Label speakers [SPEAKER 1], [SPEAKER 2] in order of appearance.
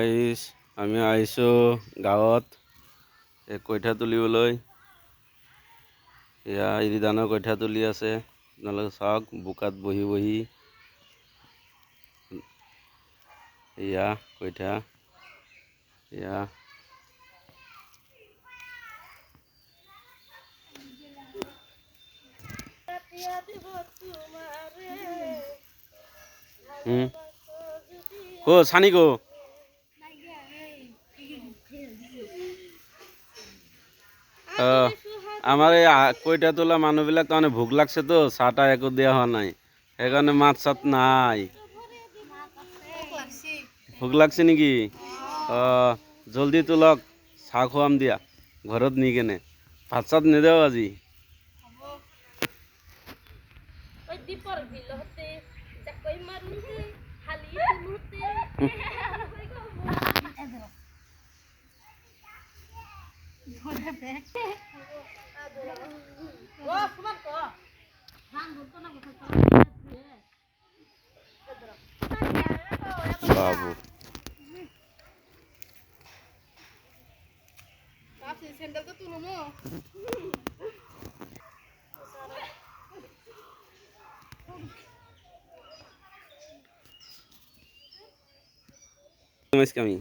[SPEAKER 1] গাইছ আমি আহিছোঁ গাঁৱত কঠীয়া তুলিবলৈ। এয়া এৰি ধানৰ কঠীয়া তুলি আছে, আপোনালোকে চাওক বোকাত বহি বহি। এয়া কঠীয়া, এয়া কো সানি কো আমার এই কইটা তোলা মানুহবিলাক তাৰমানে ভোক লাগছে তো, চাহ তাহ একো দিয়া হোৱা নাই, সেইকাৰণে মাছ চাত নাই। ভোক লাগছে নেকি? জলদি তোলক, চাহ খুৱাম দিয়া ঘৰত নি কেনে। ভাত চাত নিদেও আজি? বাবু kami